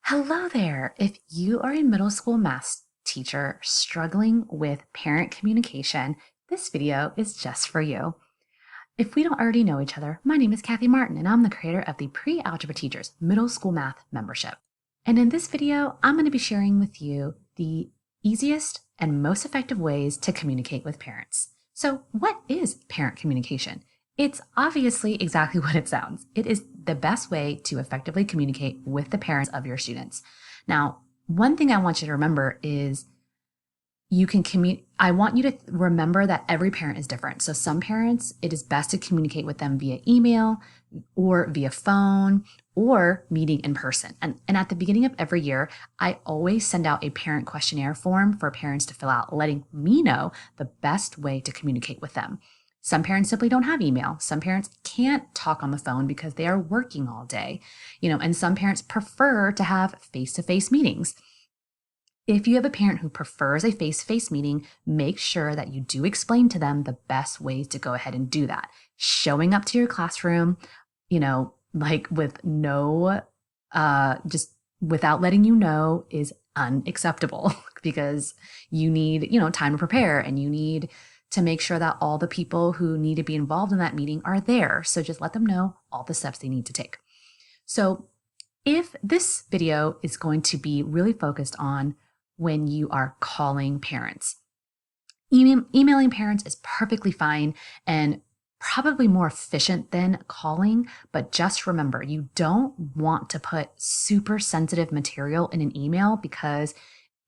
Hello there. If you are a middle school math teacher struggling with parent communication, this video is just for you. If we don't already know each other, my name is Kathy Martin and I'm the creator of the Pre-Algebra Teachers Middle School Math membership. And in this video, I'm going to be sharing with you the easiest and most effective ways to communicate with parents. So what is parent communication? It's obviously exactly what it sounds. It is the best way to effectively communicate with the parents of your students. Now, one thing I want you to remember is you can I want you to remember that every parent is different. So some parents, it is best to communicate with them via email or via phone or meeting in person. And at the beginning of every year, I always send out a parent questionnaire form for parents to fill out, letting me know the best way to communicate with them. Some parents simply don't have email. Some parents can't talk on the phone because they are working all day, and some parents prefer to have face-to-face meetings. If you have a parent who prefers a face-to-face meeting, make sure that you do explain to them the best ways to go ahead and do that. Showing up to your classroom, like with no, just without letting you know is unacceptable because you need, time to prepare and you need to make sure that all the people who need to be involved in that meeting are there. So just let them know all the steps they need to take. So if this video is going to be really focused on when you are calling parents, emailing parents is perfectly fine and probably more efficient than calling, but just remember, you don't want to put super sensitive material in an email because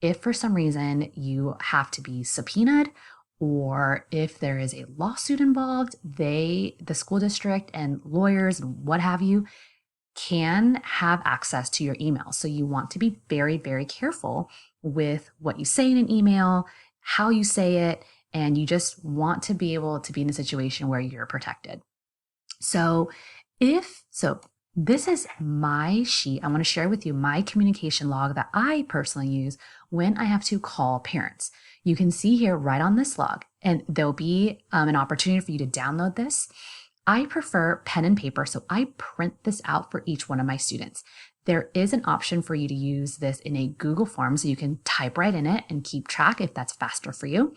if for some reason you have to be subpoenaed or if there is a lawsuit involved, the school district and lawyers and what have you can have access to your email. So you want to be very, very careful with what you say in an email, how you say it, and you just want to be able to be in a situation where you're protected. So this is my sheet. I want to share with you my communication log that I personally use when I have to call parents. You can see here right on this log, and there'll be an opportunity for you to download this. I prefer pen and paper, so I print this out for each one of my students. There is an option for you to use this in a Google form, so you can type right in it and keep track if that's faster for you.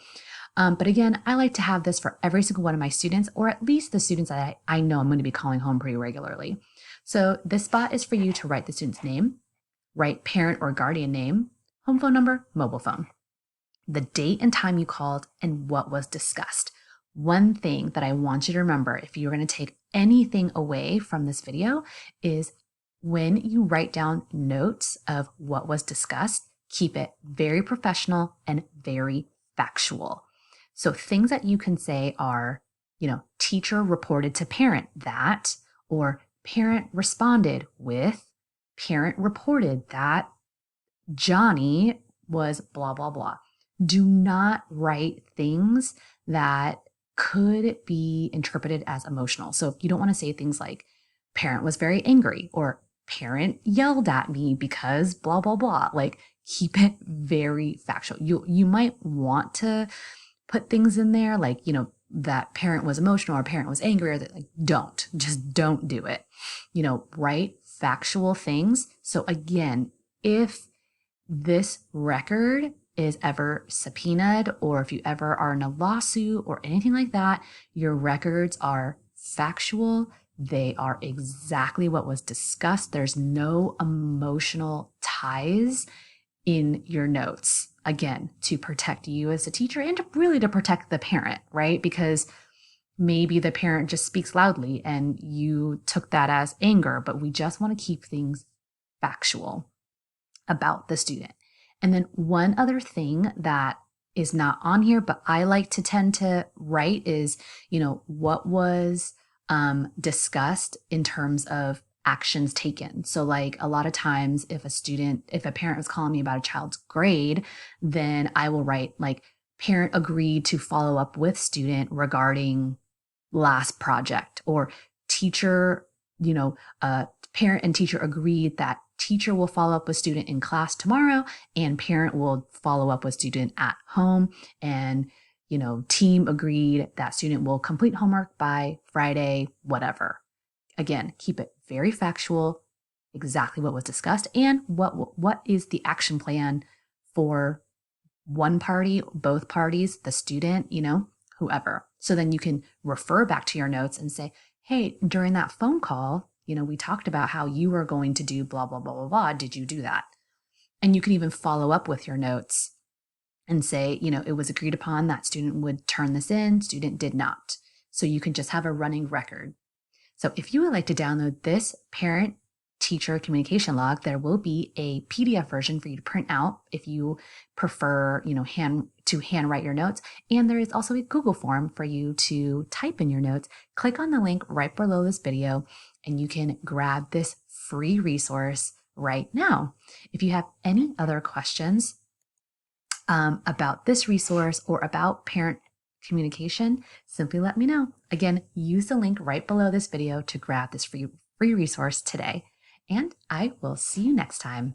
But again, I like to have this for every single one of my students, or at least the students that I know I'm going to be calling home pretty regularly. So this spot is for you to write the student's name, write parent or guardian name, home phone number, mobile phone, the date and time you called, and what was discussed. One thing that I want you to remember, if you're going to take anything away from this video, is when you write down notes of what was discussed, keep it very professional and very factual. So things that you can say are, teacher reported to parent that, or parent responded with, parent reported that Johnny was blah, blah, blah. Do not write things that could be interpreted as emotional. So if you don't want to say things like parent was very angry or parent yelled at me because blah, blah, blah, like keep it very factual. You might want to put things in there like, that parent was emotional or parent was angry, or that just don't do it. Write factual things. So again, if this record is ever subpoenaed, or if you ever are in a lawsuit or anything like that, your records are factual. They are exactly what was discussed. There's no emotional ties in your notes. Again, to protect you as a teacher and really to protect the parent, right? Because maybe the parent just speaks loudly and you took that as anger, but we just want to keep things factual about the student. And then one other thing that is not on here, but I like to tend to write is, what was discussed in terms of actions taken. So like a lot of times if a parent was calling me about a child's grade, then I will write like parent agreed to follow up with student regarding last project, or teacher, parent and teacher agreed that teacher will follow up with student in class tomorrow and parent will follow up with student at home, and team agreed that student will complete homework by Friday, whatever. Again, keep it very factual, exactly what was discussed and what is the action plan for one party, both parties, the student, whoever. So then you can refer back to your notes and say, hey, during that phone call, we talked about how you were going to do blah, blah, blah, blah, blah. Did you do that? And you can even follow up with your notes and say, it was agreed upon that student would turn this in, student did not. So you can just have a running record. So if you would like to download this parent teacher communication log, there will be a PDF version for you to print out if you prefer, handwrite your notes. And there is also a Google form for you to type in your notes. Click on the link right below this video and you can grab this free resource right now. If you have any other questions about this resource or about parent communication, simply let me know. Again, use the link right below this video to grab this free resource today. And I will see you next time.